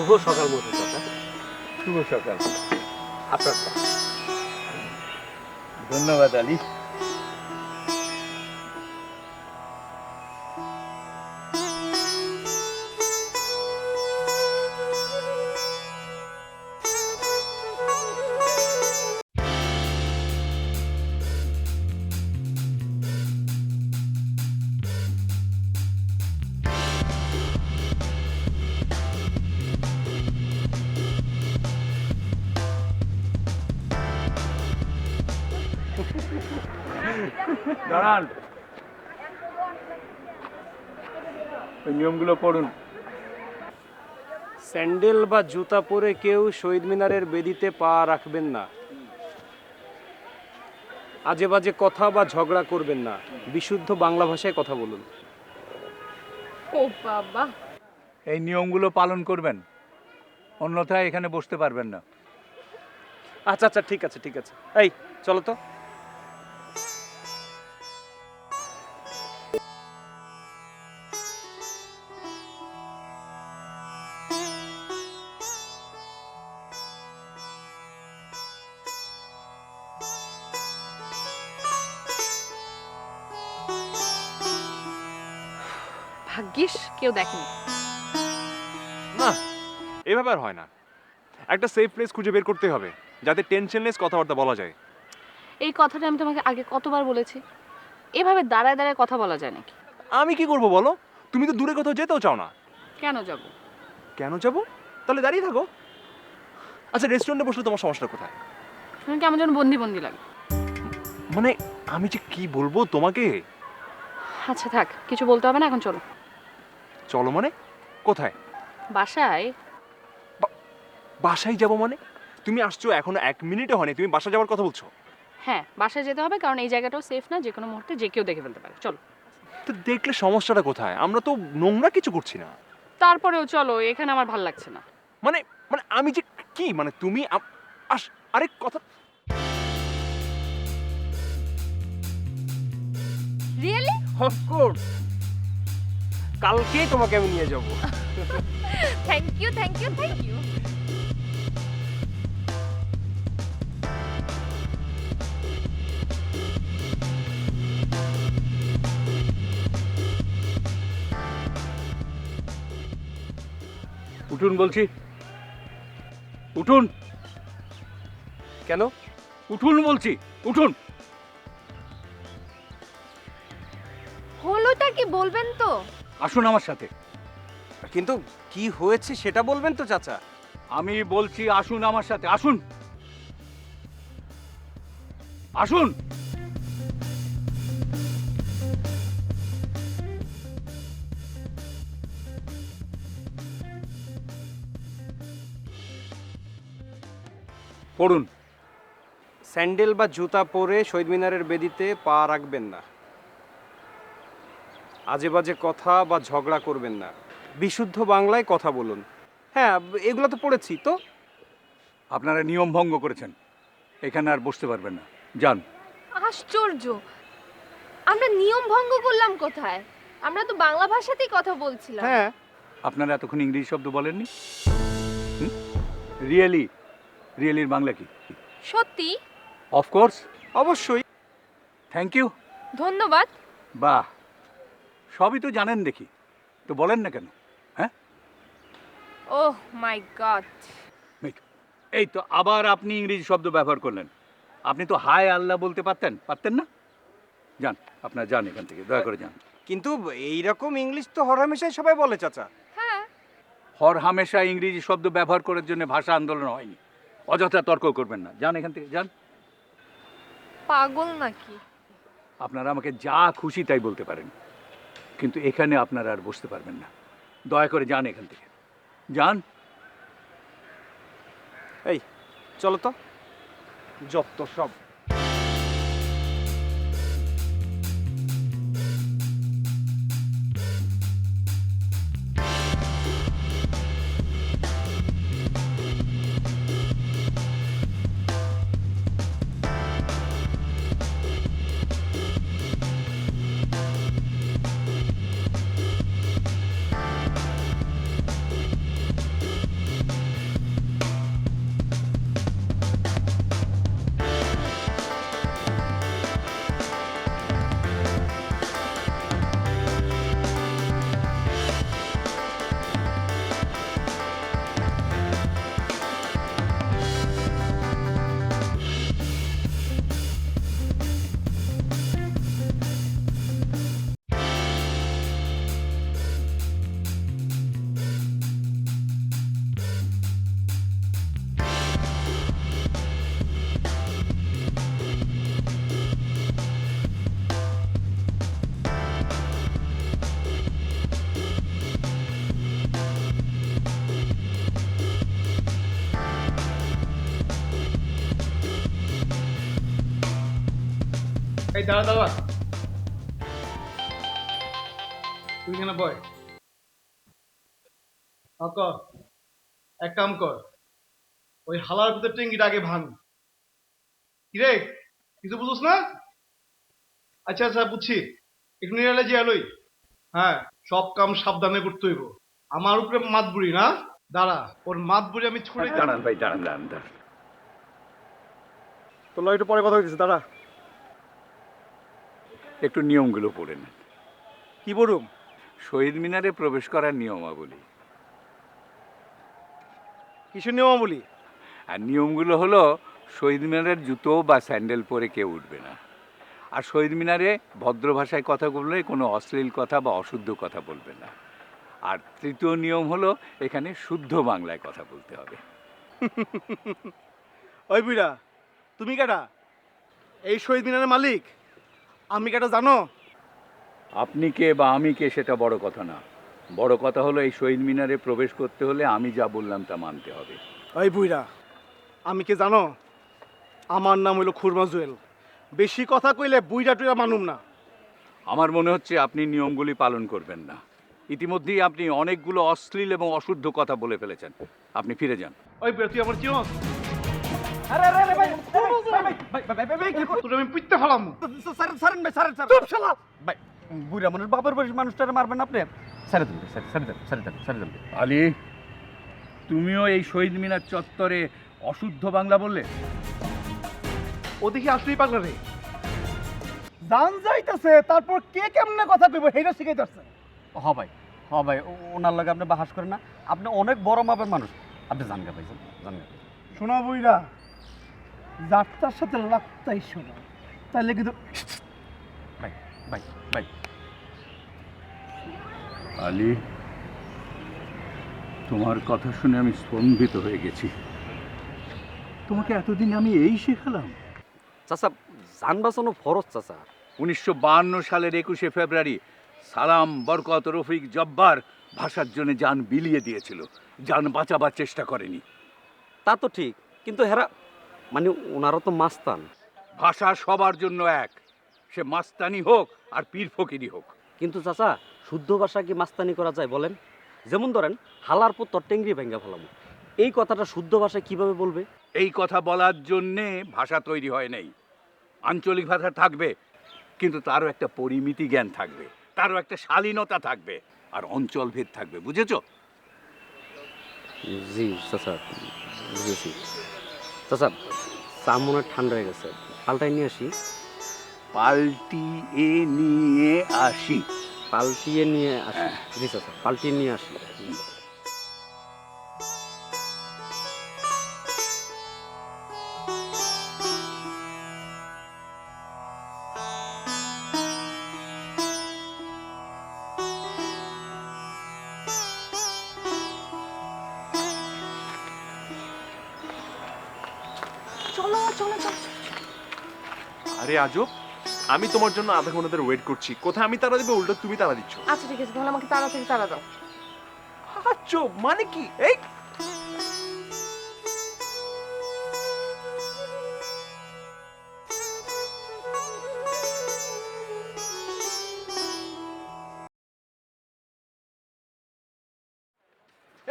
শুভ সকাল মতো চাচা। শুভ সকাল। আপনার ধন্যবাদ আলী। দাঁড়ান, ওই নিয়মগুলো পড়ুন। স্যান্ডেল বা জুতা পরে কেউ শহীদ মিনারের বেদিতে পা রাখবেন না। আজে বাজে কথা বা ঝগড়া করবেন না। বিশুদ্ধ বাংলা ভাষায় কথা বলুন। ও বাবা, এই নিয়মগুলো পালন করবেন, অন্যথায় এখানে বসতে পারবেন না। আচ্ছা আচ্ছা, ঠিক আছে ঠিক আছে। এই চলো তো। ভাগ্যিস কেউ দেখেনি। না, এভাবে আর হয় না। একটা সেফ প্লেস খুঁজে বের করতে হবে যাতে টেনশনলেস কথাবার্তা বলা যায়। এই কথাটা আমি তোমাকে আগে কতবার বলেছি, এভাবে দাঁড়ায় দাঁড়ায় কথা বলা যায় নাকি? আমি কি করব বলো? তুমি তো দূরে কোথাও যেতেও চাও না। কেন যাব? কেন যাব? তাহলে দাঁড়িয়ে থাকো। আচ্ছা, রেস্টুরেন্টে বসলে তোমার সমস্যাটা কোথায়? তুমি কেমন যেন বন্দি বন্দি লাগে। মানে আমি যে কি বলবো তোমাকে। আচ্ছা থাক, কিছু বলতে হবে না, এখন চলো। চলো মানে? কোথায়? বাসায়। বাসায় যাব মানে? তুমি আসছো এখনো 1 মিনিটও হয়নি, তুমি বাসা যাওয়ার কথা বলছো? হ্যাঁ, বাসায় যেতে হবে, কারণ এই জায়গাটাও সেফ না, যে কোনো মুহূর্তে যে কেউ দেখে ফেলতে পারে। চলো। তো দেখলে সমস্যাটা কোথায়? আমরা তো নোংরা কিছু করছি না। তারপরেও চলো, এখানে আমার ভাল লাগছে না। মানে মানে আমি যে কি মানে তুমি আরেক কথা। রিয়েলি? অফকোর্স, কালকেই তোমাকে আমি নিয়ে যাব। Thank you thank you thank you. উঠুন বলছি, উঠুন। কেন? উঠুন বলছি, উঠুন। হলোটা কি বলবেন তো? আসুন আমার সাথে। কিন্তু কি হয়েছে সেটা বলবেন তো চাচা। আমি বলছি আসুন আমার সাথে, আসুন আসুন। পড়ুন। স্যান্ডেল বা জুতা পরে শহীদ মিনারের বেদিতে পা রাখবেন না। আজে বাজে কথা বা ঝগড়া করবেন না। বিশুদ্ধ বাংলায় কথা বলুন। হ্যাঁ, এগুলো তো পড়েছি তো। আপনারা নিয়ম ভঙ্গ করেছেন, এখানে আর বসতে পারবেন না, যান। আশ্চর্য, আমরা নিয়ম ভঙ্গ করলাম কোথায়? আমরা তো বাংলা ভাষাতেই কথা বলছিলাম। হ্যাঁ, আপনারা এতক্ষণ ইংরেজি শব্দ বলেননি? রিয়েলি, রিয়েলির বাংলা কি? সত্যি? অফকোর্স। অবশ্যই। Thank you. ধন্যবাদ। বাহ, সবই তো জানেন দেখি, তো বলেন না কেন? হ্যাঁ, ওহ মাই গড। এই তো আবার আপনি ইংরেজি শব্দ ব্যবহার করলেন। আপনি তো হায় আল্লাহ বলতে পারতেন, পারতেন না? যান, আপনার যান এখান থেকে, দয়া করে যান। কিন্তু এইরকম ইংলিশ তো হরহামেশাই সবাই বলে চাচা। হ্যাঁ, হর হামেশা ইংরেজি শব্দ ব্যবহার করার জন্য ভাষা আন্দোলন হয়নি। অযথা তর্ক করবেন না, যান এখান থেকে, যান। পাগল নাকি? আপনারা আমাকে যা খুশি তাই বলতে পারেন, কিন্তু এখানে আপনারা আর বসতে পারবেন না। দয়া করে যান এখান থেকে, যান। এই চলো তো, যত সব। দাঁড়া দাঁড়া, তুই কেন বয় কর, এক কাম কর, ওই হালার ভিতর টেঙ্গিটা আগে ভাঙ। কিরে, কিছু বুঝোস না? আচ্ছা আচ্ছা বুঝছি, একটু নিরালে যে আলোই। হ্যাঁ, সব কাম সাবধানে করতে হইব। আমার উপরে মাত বুড়ি না, দাঁড়া, ওর মাত বুড়ি আমি ছুড়ে দাঁড়ান ভাই, দাঁড়ান দাঁড়ান দাঁড়ান। তোর একটু পরে কথা হইতেছে, দাঁড়া। একটু নিয়মগুলো পড়ে নেন। কি বলুম? শহীদ মিনারে প্রবেশ করার নিয়মাবলী। কিসের নিয়মাবলী? আর নিয়মগুলো হলো, শহীদ মিনারের জুতো বা স্যান্ডেল পরে কেউ উঠবে না। আর শহীদ মিনারে ভদ্র ভাষায় কথা বললে কোনো অশ্লীল কথা বা অশুদ্ধ কথা বলবে না। আর তৃতীয় নিয়ম হলো, এখানে শুদ্ধ বাংলায় কথা বলতে হবে। ওই বুড়া, তুমি কেটা? এই শহীদ মিনারের মালিক? আমি কেটা জানো? আপনি কে বা আমি কে সেটা বড় কথা না। বড় কথা হলো, এই শহীদ মিনারে প্রবেশ করতে হলে আমি যা বললাম তা মানতে হবে। ওই বুড়া, আমি কে জানো? আমার নাম হইলো খুরমা জুয়েল। বেশি কথা কইলে বুইরা টুইরা মানুম না। আমার মনে হচ্ছে আপনি নিয়মগুলি পালন করবেন না। ইতিমধ্যেই আপনি অনেকগুলো অশ্লীল এবং অশুদ্ধ কথা বলে ফেলেছেন। আপনি ফিরে যান। ওই বুড়া, তুই আমার চিনস? আরে আরে আরে ভাই, তোর আমি পিটতে ফেলাম। সারেন ভাই, সারেন, চুপ শালা ভাই। বুড়া মানুষ, বাবার বয়স মানুষটারে মারবেন আপনি? সারে দেন, সারে দেন। আলী, তুমিও এই শহীদ মিনার চত্বরে অশুদ্ধ বাংলা বললে? ও দেখি আসলেই পাগলা রে। জান যাইতেছে, তারপর কে কেমনে কথা কইব হেটা শিখাইতেছে। হ ভাই, ওনার লাগে আপনি বাহাস করেন না। আপনি অনেক বড় মাপের মানুষ, আপনি জানগা ভাই, জানগা। শোনা বুইরা, যাত্রার সাথে লাগতাই শোনা, তাইলে কিন্তু ভাই ভাই ভাই আলী, তোমার কথা শুনে আমি স্তম্ভিত হয়ে গেছি। তোমাকে এতদিন আমি এই শেখালাম? চাচা, জান বাঁচানো ফরজ চাচা। 1952 সালের 21শে ফেব্রুয়ারি সালাম, বরকত, রফিক, জব্বার ভাষার জন্য জান বিলিয়ে দিয়েছিল, জান বাঁচাবার চেষ্টা করেনি। তা তো ঠিক, কিন্তু হেরা মানে ওনারা তো মাস্তান। ভাষা সবার জন্য এক, সে মাস্তানি হোক আর পীর ফকিরি হোক। কিন্তু চাচা, শুদ্ধ ভাষা কি মাস্তানি করা যায় বলেন? যেমন ধরেন, হালার পর তোর টেঙ্গি ভেঙ্গা ফেলাম, এই কথাটা শুদ্ধ ভাষায় কিভাবে বলবে? এই কথা বলার জন্যে ভাষা তৈরি হয় নাই। আঞ্চলিক ভাষা থাকবে, কিন্তু তারও একটা পরিমিতি জ্ঞান থাকবে, তারও একটা শালীনতা থাকবে, আর অঞ্চলভেদ থাকবে। বুঝেছো? জি চাচা, বুঝেছি। চাচা, চা মনে হয় ঠান্ডা হয়ে গেছে, পাল্টাই নিয়ে আসি। পাল্টিয়ে নিয়ে আসি। পাল্টিয়ে নিয়ে আসি। জি চাচা, পাল্টিয়ে নিয়ে আসি। আরে আজব, আমি তোমার জন্য আধা ঘন্টা ধরে ওয়েট করছি। কোথায় আমি তাড়া দেবো, উল্টো তুমি তাড়া দিচ্ছ। আচ্ছা ঠিক আছে, তাহলে আমাকে তাড়া থেকে তাড়া দাও। আজব মানে কি? এই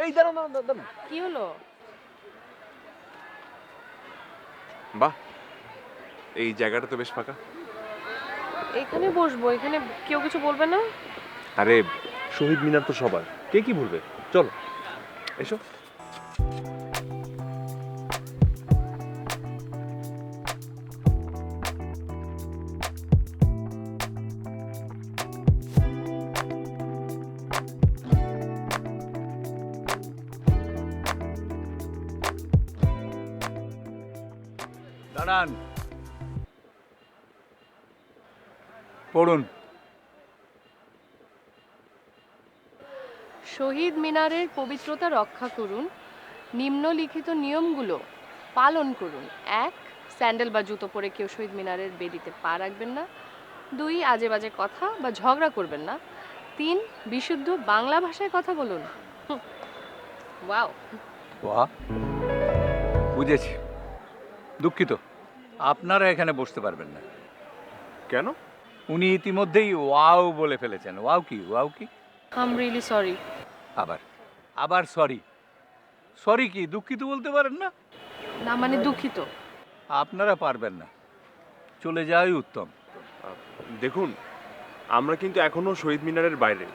এই দাঁড়ান দাঁড়ান দাঁড়ান। কি হলো? বাহ, এই জায়গাটা তো বেশ ফাঁকা। এখানে বসবো, এখানে কেউ কিছু বলবে না? আরে শহীদ মিনার তো সবার, কে কি বলবে? চলো এসো। দাঁড়ান, পড়ুন। শহীদ মিনারের পবিত্রতা রক্ষা করুন, নিম্নলিখিত নিয়মগুলো পালন করুন। 1, স্যান্ডেল বা জুতো পরে কেউ শহীদ মিনারের বেদিতে পা রাখবেন না। 2, আজে বাজে কথা বা ঝগড়া করবেন না। 3, বিশুদ্ধ বাংলা ভাষায় কথা বলুন। ওয়াও, বাহ, বুঝেছি। দুঃখিত, আপনারা এখানে বসতে পারবেন না। কেন? উনি ইতিমধ্যেই ওয়াও বলে ফেলেছেন। ওয়াও কি? ওয়াও কি? I am really sorry. আবার আবার সরি? সরি কি দুঃখিত বলতে পারেন না? না মানে দুঃখিত। আপনারা পারবেন না, চলে যাওয়াই উত্তম। দেখুন, আমরা কিন্তু এখনো শহীদ মিনারের বাইরে,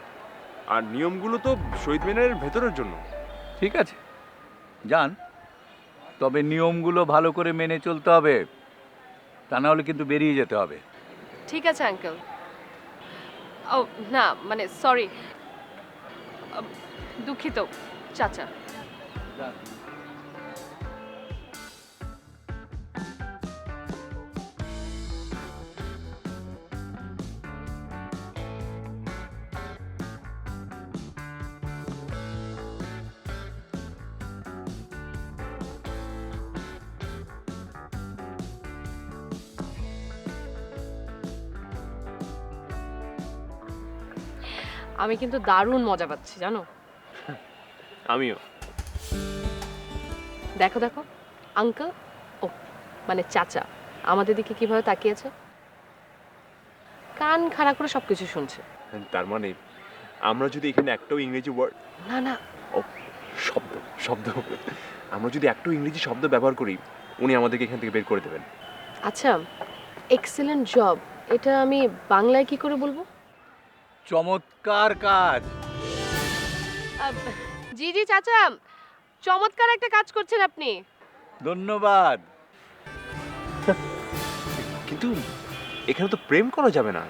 আর নিয়মগুলো তো শহীদ মিনারের ভেতরের জন্য। ঠিক আছে, যান, তবে নিয়মগুলো ভালো করে মেনে চলতে হবে, তা না হলে কিন্তু বেরিয়ে যেতে হবে। ঠিক আছে আঙ্কেল। ও না মানে সরি, দুঃখিত চাচা। আমি কিন্তু দারুণ মজা পাচ্ছি জানো। আমিও। দেখো দেখো আঙ্কেল, ও মানে চাচা আমাদের দিকে কিভাবে তাকিয়েছে, কান খাড়া করে সবকিছু শুনছে। তার মানে আমরা যদি এখানে একটাও ইংরেজি ওয়ার্ড, না না, ও শব্দ শব্দ আমরা যদি একটাও ইংরেজি শব্দ ব্যবহার করি, উনি আমাদেরকে এখান থেকে বের করে দেবেন। আচ্ছা এক্সেলেন্ট জব, এটা আমি বাংলায় কি করে বলবো? চমৎকার কাজ। জি জি চাচা, চমৎকার একটা কাজ করছেন আপনি। ধন্যবাদ। কিন্তু এখানে তো প্রেম করা যাবে না,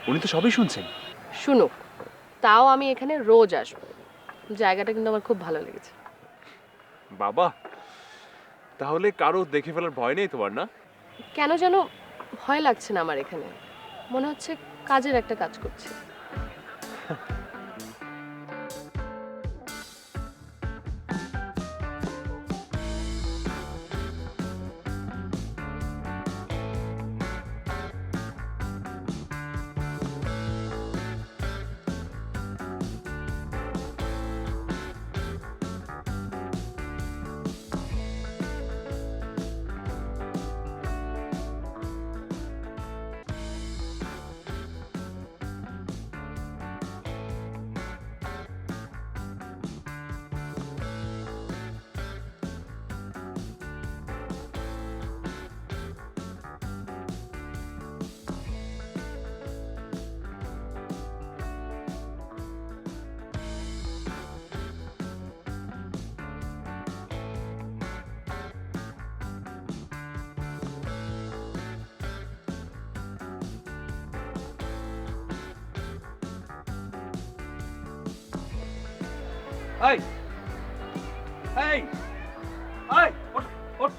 উনি তো সবই শুনছেন। শুনুক, তাও আমি এখানে রোজ আসবো, জায়গাটা কিন্তু আমার খুব ভালো লেগেছে। বাবা, তাহলে কারো দেখে ফেলার ভয় নেই তোমার, না? কেন যেন ভয় লাগছে না আমার এখানে, মনে হচ্ছে কাজের একটা কাজ করছে। এই এই এই ওঠ ওঠ।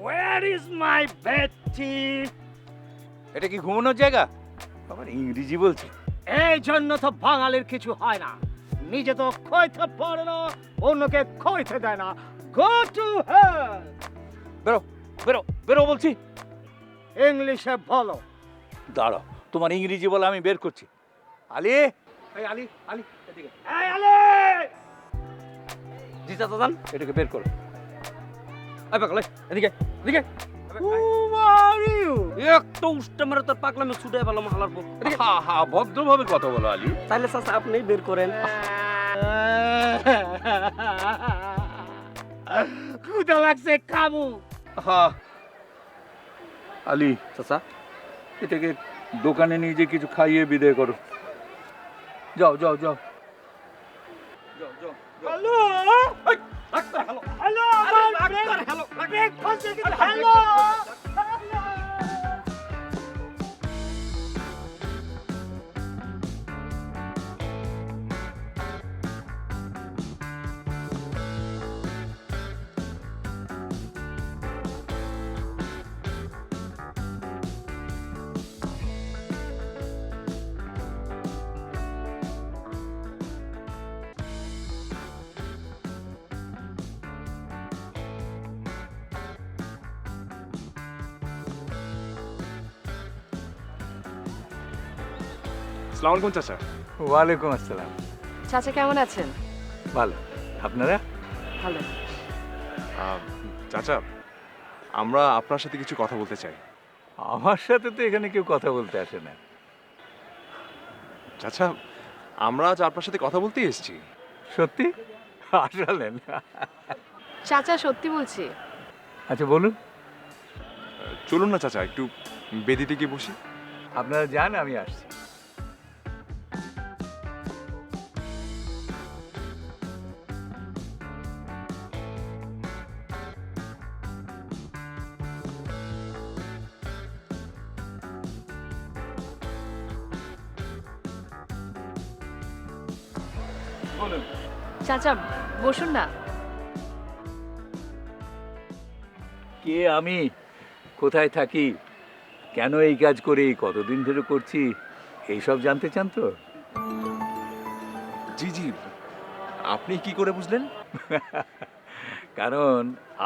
Where is my Betty? এটা কি ঘুমানোর জায়গা? আবার ইংরেজি বলছে। এই জন্য তো বাঙালির কিছু হয় না, নিজে তো খইতে পারে না, অন্যকে খইতে দেয় না। Go to hell! বেরো বেরো বেরো বলছি। ইংলিশে বলো। দাঁড়াও, তোমার ইংরেজি বলে আমি বের করছি। আলী, এই আলী, আলী এদিকে। এই আলে! জি চাচা যান। এটাকে বের করো। এই পাগলে, এদিকে, এদিকে। Who are you? একটা উষ্টা মেরে তোর পাগলামে ছুটে পেলাম হালার পর। হা হা, ভদ্রভাবে কথা বলো আলী। তাহলে চাচা আপনি বের করেন। ক্ষুধা লাগছে, খাবো। হা আলী, চাচা এটাকে দোকানে নিয়ে যে কিছু খাইয়ে বিদায় করো। যাও যাও যাও যাও যাও। Hello, hello, hello, hello, breakfast hello. আসসালামু আলাইকুম চাচা। ওয়ালাইকুম আসসালাম। চাচা কেমন আছেন? ভালো, আপনারা? ভালো। চাচা, আমরা আপনার সাথে কিছু কথা বলতে চাই। আমার সাথে তো এখানে কেউ কথা বলতে আসে না। চাচা, আমরা আজ আপনার সাথে কথা বলতেই এসেছি। সত্যি আসলেন? চাচা সত্যি বলছি। আচ্ছা বলুন। চলুন না চাচা, একটু বেদিতে গিয়ে বসি। আপনারা যান, আমি আসছি। বলুন। চাচা বসুন না। কে আমি, কোথায় থাকি, কেন এই কাজ করি, কতদিন ধরে করছি, এইসব জানতে চান তো? জি জি, আপনি কি করে বুঝলেন? কারণ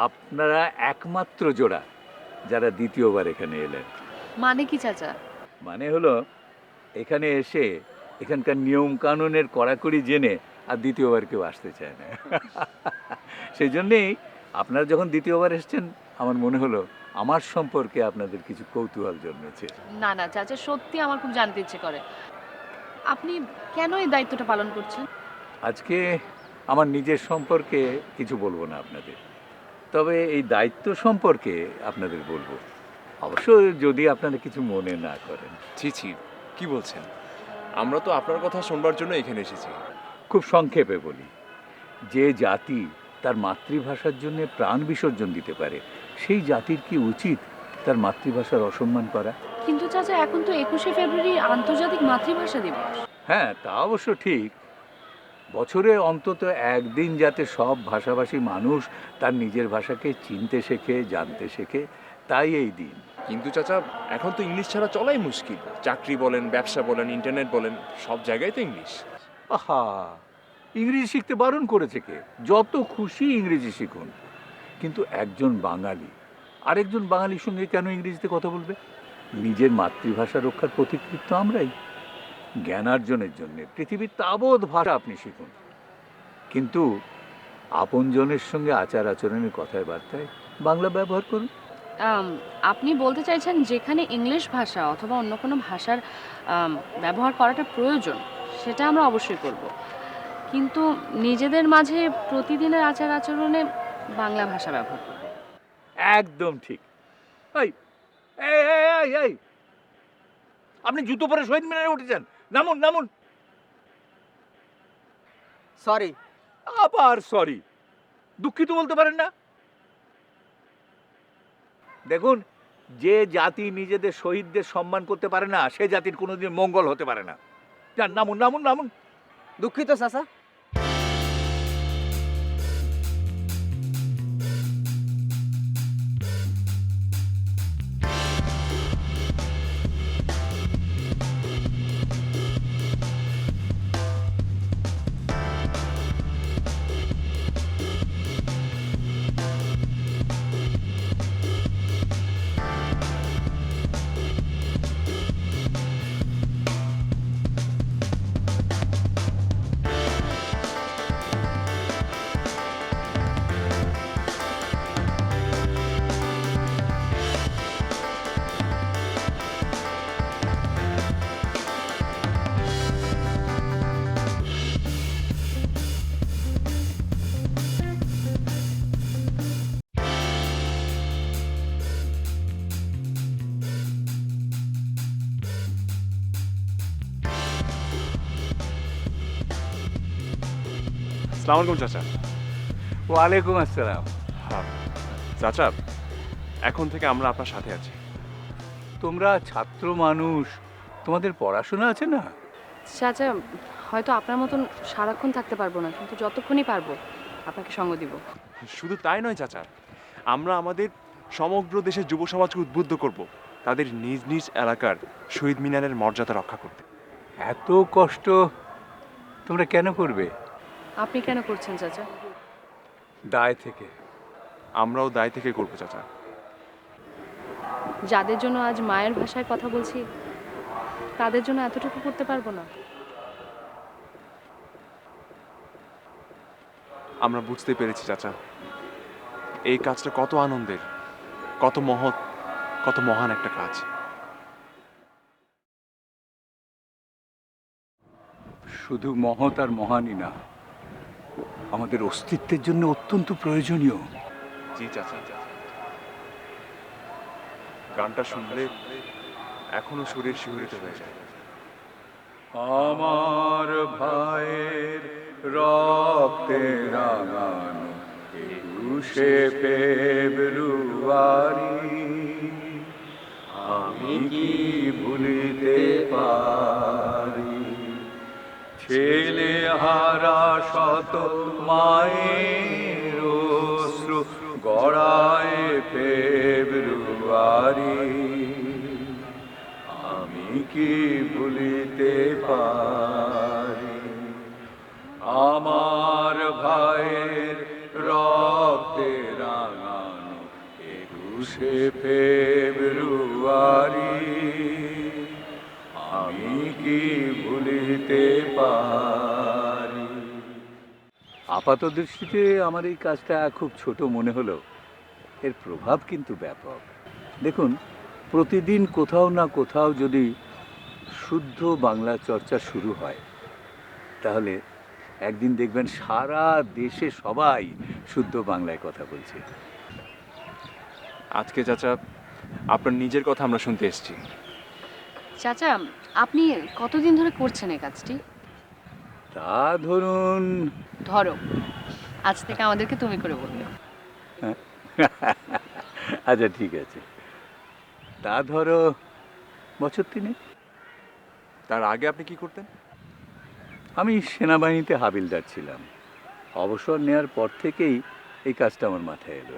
আপনারা একমাত্র জোড়া যারা দ্বিতীয়বার এখানে এলেন। মানে কি চাচা? মানে হলো এখানে এসে এখানকার নিয়ম কানুনের কড়াকড়ি জেনে আর দ্বিতীয়বার কেউ আসতে চায় না। সেই জন্যেই আপনারা যখন দ্বিতীয়বার এসেছেন, আমার মনে হলো আমার সম্পর্কে আপনাদের কিছু কৌতূহল জন্মেছে। না না চাচা, সত্যি আমার খুব জানতে ইচ্ছে করে আপনি কেন এই দায়িত্বটা পালন করছেন। আজকে আমার নিজের সম্পর্কে কিছু বলবো না আপনাদের, তবে এই দায়িত্ব সম্পর্কে আপনাদের বলবো, অবশ্য যদি আপনারা কিছু মনে না করেন। ছি ছি, কি বলছেন? আমরা তো আপনার কথা শুনবার জন্য এখানে এসেছি। খুব সংক্ষেপে বলি, যে জাতি তার মাতৃভাষার জন্য প্রাণ বিসর্জন দিতে পারে, সেই জাতির কি উচিত তার মাতৃভাষার অসম্মান করা? কিন্তু চাচা এখন তো 21শে ফেব্রুয়ারি আন্তর্জাতিক মাতৃভাষা দিবস। হ্যাঁ, তা অবশ্য ঠিক। বছরে অন্তত একদিন যাতে সব ভাষাভাষী মানুষ তার নিজের ভাষাকে চিনতে শেখে, জানতে শেখে, তাই এই দিন। কিন্তু চাচা, এখন তো ইংলিশ ছাড়া চলাই মুশকিল। চাকরি বলেন, ব্যবসা বলেন, ইন্টারনেট বলেন, সব জায়গায় তো ইংলিশ। আহা, ইংরেজি শিখতে বারণ করেছে কে? যত খুশি ইংরেজি শিখুন, কিন্তু একজন বাঙালি আরেকজন বাঙালির সঙ্গে কেন ইংরেজিতে কথা বলবে? নিজের মাতৃভাষা রক্ষার পথিকৃৎ তো আমরাই। জ্ঞানার্জনের জন্য পৃথিবীর তাবৎ ভাষা আপনি শিখুন, কিন্তু আপনজনের সঙ্গে আচার আচরণের কথায় বার্তায় বাংলা ব্যবহার করুন। আপনি বলতে চাইছেন যেখানে ইংলিশ ভাষা অথবা অন্য কোনো ভাষার ব্যবহার করাটা প্রয়োজন, সেটা আমরা অবশ্যই করব, কিন্তু নিজেদের মাঝে প্রতিদিনের আচার আচরণে বাংলা ভাষা ব্যবহার করব। একদম ঠিক। এই এই এই এই এই, আপনি জুতো পরে শহীদ মিনারে উঠেছেন, নামুন নামুন। সরি। আবার সরি? দুঃখিত বলতে পারেন না? দেখুন, যে জাতি নিজেদের শহীদদের সম্মান করতে পারে না, সে জাতির কোনোদিন মঙ্গল হতে পারে না। যান, নামুন নামুন নামুন। দুঃখিত চাচা। আসসালামু আলাইকুম চাচা। ওয়ালাইকুম আসসালাম। হ্যাঁ চাচা, এখন থেকে আমরা আপনার সাথে আছি। তোমরা ছাত্র মানুষ, তোমাদের পড়াশোনা আছে না? চাচা হয়তো আপনার মতন সারাক্ষণ থাকতে পারবো না, কিন্তু যতক্ষণই পারবো আপনাকে সঙ্গ দিব। শুধু তাই নয় চাচা, আমরা আমাদের সমগ্র দেশের যুব সমাজকে উদ্বুদ্ধ করব তাদের নিজ নিজ এলাকার শহীদ মিনারের মর্যাদা রক্ষা করতে। এত কষ্ট তোমরা কেন করবে? আপনি কেন করছেন চাচা? দায় থেকে। আমরাও দায় থেকে করবো চাচা। যাদের জন্য আজ মায়ের ভাষায় কথা বলছি, তাদের জন্য এতটুকু করতে পারবো না? আমরা বুঝতে পেরেছি চাচা, এই কাজটা কত আনন্দের, কত মহৎ, কত মহান একটা কাজ। শুধু মহৎ আর মহানই না, আমাদের অস্তিত্বের জন্য অত্যন্ত প্রয়োজনীয়। জি চাচা, গানটা শুনলে এখনো শরীর শিহরিত হয়ে যায়। আমার ভাইয়ের রক্তে রাঙানো 21শে ফেব্রুয়ারি, আমি কি ভুলিতে পারি? ছেলে হারা শত মায়ের অশ্রু গড়ায় ফেব্রুয়ারি, আমি কি ভুলিতে পারি? আমার ভাইয়ের রক্তে রাঙানো 21শে ফেব্রুয়ারি, আমি কি ভুলিতে পারি? আপাত দৃষ্টিতে আমার এই কাজটা খুব ছোট মনে হলো, এর প্রভাব কিন্তু ব্যাপক। দেখুন, প্রতিদিন কোথাও না কোথাও যদি শুদ্ধ বাংলা চর্চা শুরু হয়, তাহলে একদিন দেখবেন সারা দেশে সবাই শুদ্ধ বাংলায় কথা বলছে। আজকে চাচা আপনার নিজের কথা আমরা শুনতে এসেছি। চাচা, আপনি কতদিন ধরে করছেন এই কাজটি? তা ধরুন, ধরো, আজ থেকে আমাদেরকে তুমি করে বলবে। আচ্ছা ঠিক আছে, তা ধরো বছর 3। তার আগে আপনি কি করতেন? আমি সেনাবাহিনীতে হাবিলদার ছিলাম। অবসর নেওয়ার পর থেকেই এই কাজটা আমার মাথায় এলো।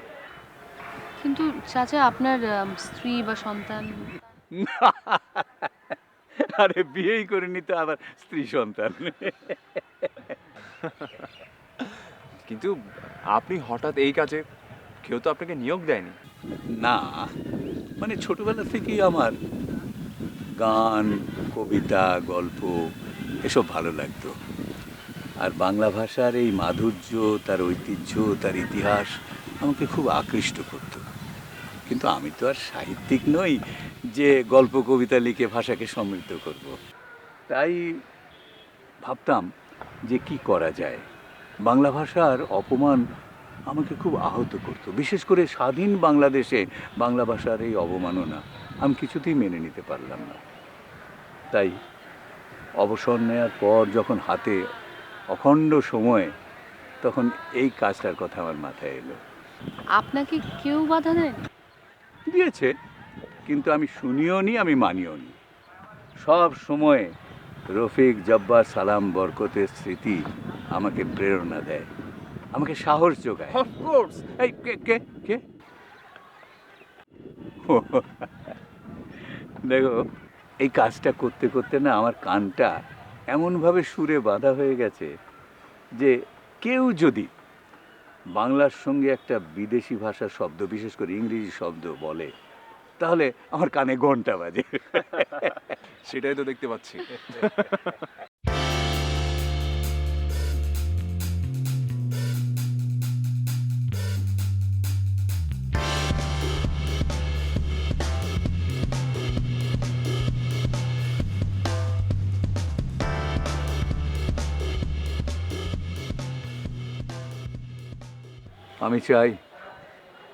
কিন্তু চাচা, আপনার স্ত্রী বা সন্তান? আরে বিয়েই করিনি তো আবার স্ত্রী সন্তান। কিন্তু আপনি হঠাৎ এই কাজে, কেউ তো আপনাকে নিয়োগ দেয়নি। না, মানে ছোটবেলা থেকেই আমার গান, কবিতা, গল্প এসব ভালো লাগতো। আর বাংলা ভাষার এই মাধুর্য, তার ঐতিহ্য, তার ইতিহাস আমাকে খুব আকৃষ্ট করত। কিন্তু আমি তো আর সাহিত্যিক নই যে গল্প কবিতা লিখে ভাষাকে সমৃদ্ধ করব। তাই ভাবতাম যে কি করা যায়। বাংলা ভাষার অপমান আমাকে খুব আহত করত, বিশেষ করে স্বাধীন বাংলাদেশে বাংলা ভাষার এই অবমাননা আমি কিছুতেই মেনে নিতে পারলাম না। তাই অবসর নেওয়ার পর যখন হাতে অখণ্ড সময়, তখন এই কাজটার কথা আমার মাথায় এলো। আপনাকে কেউ বাধা দেয়নি? দিয়েছে, কিন্তু আমি শুনিও নি, আমি মানিও নি। সব সময় রফিক, জব্বার, সালাম, বরকতের স্মৃতি আমাকে প্রেরণা দেয়, আমাকে সাহস যোগায়। অফকোর্স। এই কে কে কে দেখো, এই কাজটা করতে করতে না আমার কানটা এমনভাবে সুরে বাঁধা হয়ে গেছে যে কেউ যদি বাংলার সঙ্গে একটা বিদেশি ভাষার শব্দ, বিশেষ করে ইংরেজি শব্দ বলে, তাহলে আমার কানে ঘন্টা বাজে। সেটাই তো দেখতে পাচ্ছি। আমি চাই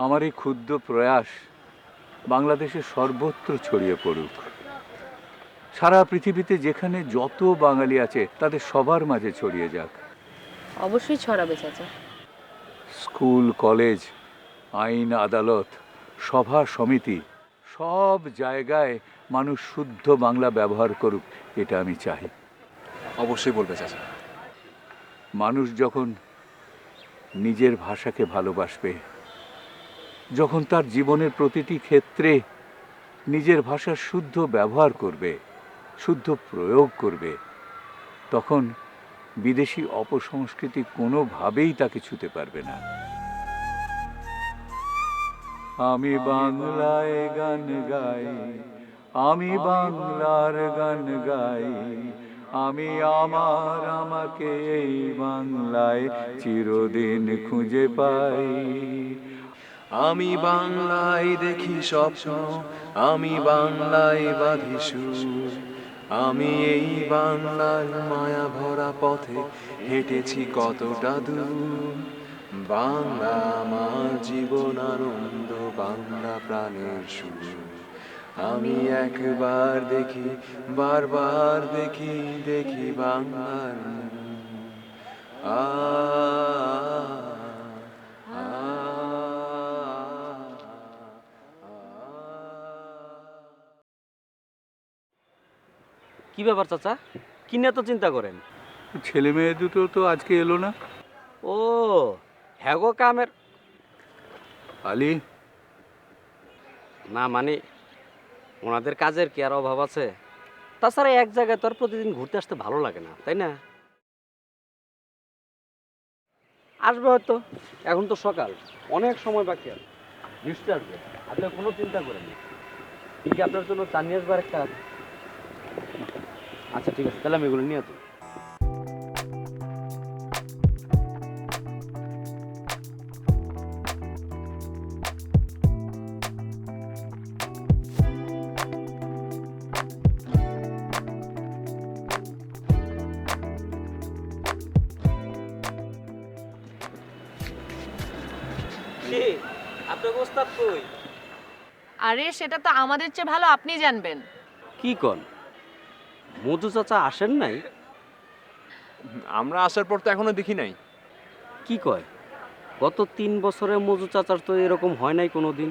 আমার এই ক্ষুদ্র প্রয়াস বাংলাদেশের সর্বত্র ছড়িয়ে পড়ুক। সারা পৃথিবীতে যেখানে যত বাঙালি আছে তাদের সবার মাঝে ছড়িয়ে যাক। অবশ্যই ছড়াবে চাচা। স্কুল, কলেজ, আইন, আদালত, সভা, সমিতি, সব জায়গায় মানুষ শুদ্ধ বাংলা ব্যবহার করুক, এটা আমি চাই। অবশ্যই বলবে চাচা। মানুষ যখন নিজের ভাষাকে ভালোবাসবে, যখন তার জীবনের প্রতিটি ক্ষেত্রে নিজের ভাষার শুদ্ধ ব্যবহার করবে, শুদ্ধ প্রয়োগ করবে, তখন বিদেশি অপসংস্কৃতি কোনোভাবেই তাকে ছুঁতে পারবে না। আমি বাংলায় গান গাই, আমি বাংলার গান গাই, আমি আমার আমাকে এই বাংলায় চিরদিন খুঁজে পাই। আমি বাংলায় দেখি স্বপ্ন, আমি বাংলায় বাঁধি সুর, আমি এই বাংলার মায়া ভরা পথে হেঁটেছি কতটা দূর। বাংলা আমার জীবন আনন্দ, বাংলা প্রাণের সুর। আমি একবার দেখি, বারবার দেখি, দেখি বাংলার মুখ। আ আ কি ব্যাপার চাচা, কি নিয়ে এত চিন্তা করেন? ছেলে মেয়ে দুটো তো আজকে এলো না। ও হ্যাঁ গো, কামের আলী, না মানে ওনাদের কাজের কি আর অভাব আছে? তাছাড়া এক জায়গায় তো আর প্রতিদিন ঘুরতে আসতে ভালো লাগে না, তাই না? আসবে হয়তো, এখন তো সকাল, অনেক সময় বাকি আছে, নিশ্চয় আসবে। আপনি কোনো চিন্তা করেন না। ঠিক আপনার জন্য চা নিয়ে আসবার একটা। আচ্ছা ঠিক আছে, তাহলে আমি এগুলো নিয়ে আসবো। আপনার ওস্তাদ কই? আরে সেটা তো আমাদের চেয়ে ভালো আপনি জানবেন। কি কন, মধু চাচা আসেন নাই? আমরা আসার পর তো এখনো দেখি নাই। কি কয়, গত 3 বছরে মধু চাচার তো এরকম হয় নাই কোনো দিন।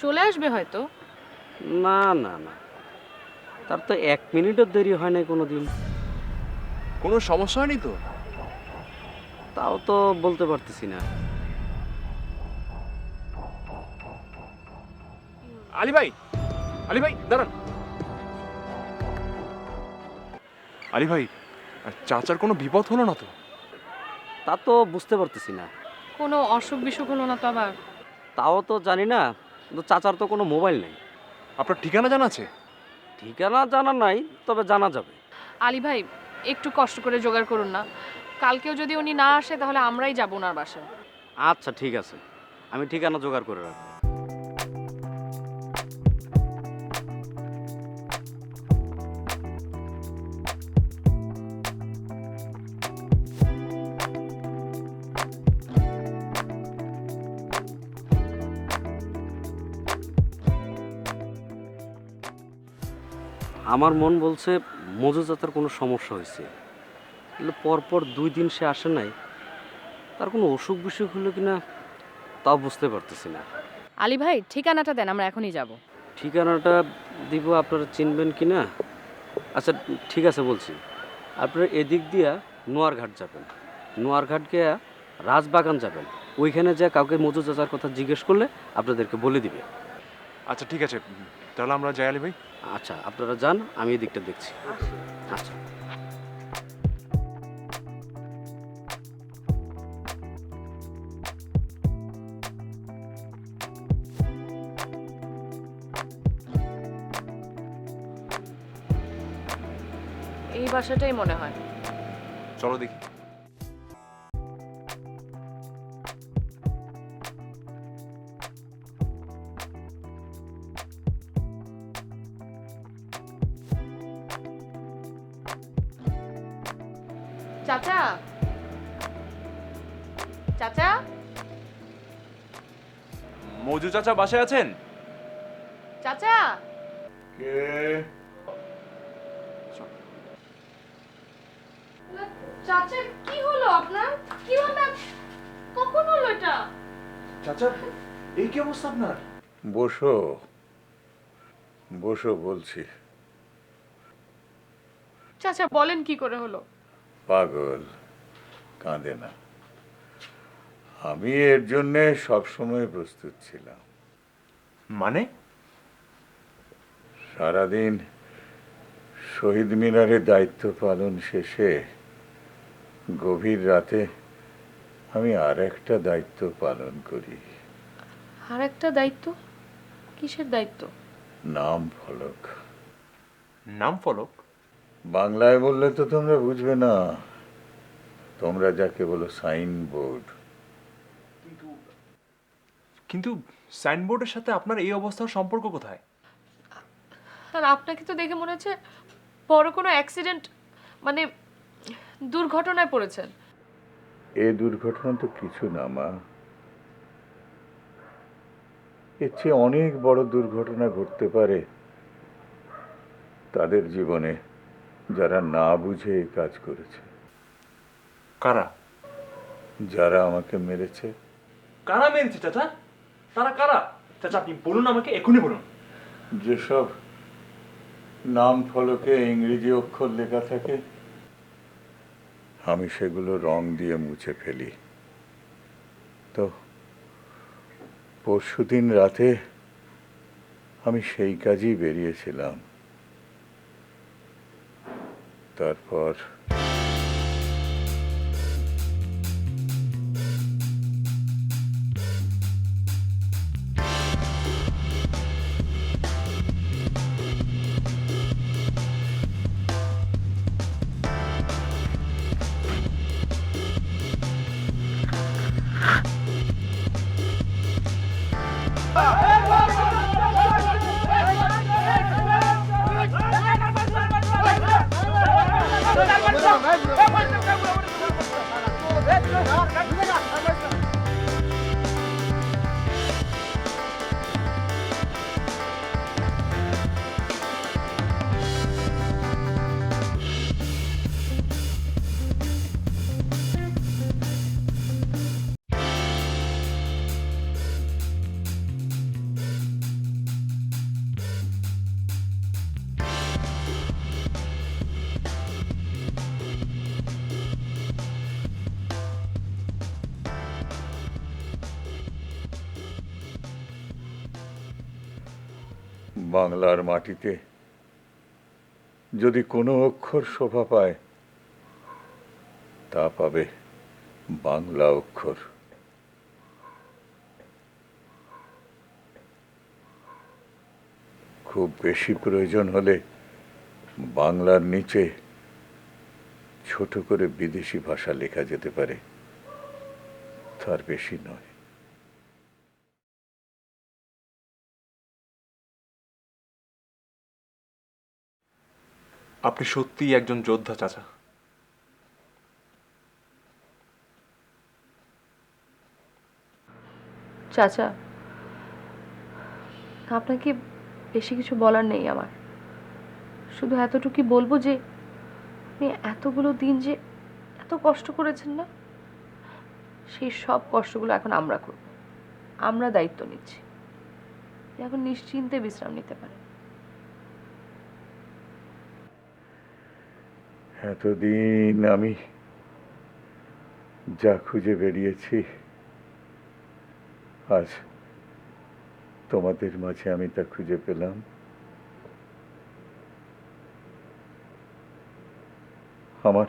চলে আসবে হয়তো। না না না, তার তো 1 মিনিটও দেরি হয় নাই কোনো দিন। কোনো সমস্যা হয়নি তো? তাও তো বলতে পারতেছি না। আলী ভাই, আলী ভাই দাঁড়ান। আলী ভাই, চাচার কোনো বিপদ হলো না তো? তা তো বুঝতে পারতেছি না। কোনো অসুখ বিসুখ হলো না তো আবার? তাও তো জানি না, কিন্তু চাচার তো কোনো মোবাইল নেই। আপনার ঠিকানা জানা আছে? ঠিকানা জানা নাই, তবে জানা যাবে। আলী ভাই একটু কষ্ট করে জোগাড় করুন না, কালকেও যদি উনি না আসে তাহলে আমরাই যাবো ওনার বাসায়। আচ্ছা ঠিক আছে, আমি ঠিকানা জোগাড় করে রাখবো। আমার মন বলছে মজু চাচার কোনো সমস্যা হয়েছে, কিন্তু পরপর 2 দিন সে আসে নাই। তার কোনো অসুখ বিসুখ হলো কিনা তাও বুঝতে পারতেছি না। আলী ভাই ঠিকানাটা দেন, আমরা এখনই যাব। ঠিকানাটা দিব, আপনারা চিনবেন কি না? আচ্ছা ঠিক আছে বলছি, আপনারা এদিক দিয়া নোয়ারঘাট যাবেন, নোয়ারঘাট গিয়া রাজবাগান যাবেন। ওইখানে যা কাউকে মজু চাচার কথা জিজ্ঞেস করলে আপনাদেরকে বলে দিবে। আচ্ছা ঠিক আছে, তাহলে আমরা যাই আলী ভাই। আচ্ছা আপনারা যান, আমি এদিকটা দেখছি। আচ্ছা এই বাসাটাই মনে হয়। চলো দেখি। চাচা, চাচা, মজু চাচা বাসায় আছেন? চাচা। কে? চাচা কি হলো আপনার? কি হলো? কখন হলো এটা? চাচা এই কি অবস্থা আপনার? বসো বসো বলছি। চাচা বলেন কি করে হলো? পাগল, কাঁদে না। আমি এর জন্যে সবসময় প্রস্তুত ছিলাম। মানে? সারাদিন শহীদ মিনারে দায়িত্ব পালন শেষে গভীর রাতে আমি আর একটা দায়িত্ব পালন করি। আর একটা দায়িত্ব? কিসের দায়িত্ব? নাম ফলক। নাম ফলক? বাংলায় বললে তো তোমরা বুঝবে না, তোমরা যাকে বলো সাইনবোর্ড। কিন্তু সাইনবোর্ডের সাথে আপনার এই অবস্থার সম্পর্ক কোথায়? আর আপনাকে তো দেখে মনে হচ্ছে বড় কোনো অ্যাক্সিডেন্ট, মানে দুর্ঘটনায় পড়েছেন। এ দুর্ঘটনা তো কিছু না মা, এর চেয়ে অনেক বড় দুর্ঘটনা ঘটতে পারে তাদের জীবনে, যারা না বুঝে এই কাজ করেছে, কারা? যারা আমাকে মেরেছে। কারা মেরেছে চাচা? তারা কারা? চাচা আপনি বলুন, আমাকে এখনই বলুন। যেসব নাম ফলকে ইংরেজি অক্ষর লেখা থাকে আমি সেগুলো রং দিয়ে মুছে ফেলি। তো পরশুদিন রাতে আমি সেই কাজই বেরিয়েছিলাম। তারপর বাংলার মাটিতে যদি কোনো অক্ষর শোভা পায় তা পাবে বাংলা অক্ষর। খুব বেশি প্রয়োজন হলে বাংলার নিচে ছোট করে বিদেশি ভাষা লেখা যেতে পারে, তার বেশি নয়। আপনি সত্যিই একজন যোদ্ধা চাচা। চাচা, আপনাকে বেশি কিছু বলার নেই আমার। শুধু এতটুকুই বলবো যে আপনি এতগুলো দিন যে এত কষ্ট করেছেন না, সেই সব কষ্টগুলো এখন আমরা করব। আমরা দায়িত্ব নিচ্ছি। এখন নিশ্চিন্তে বিশ্রাম নিতে পারেন। এতদিন আমি যা খুঁজে বেরিয়েছি আজ তোমাদের মাঝে আমি তা খুঁজে পেলাম। আমার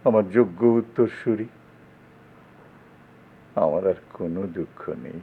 আমার যোগ্য উত্তরসূরি। আমার আর কোনো দুঃখ নেই।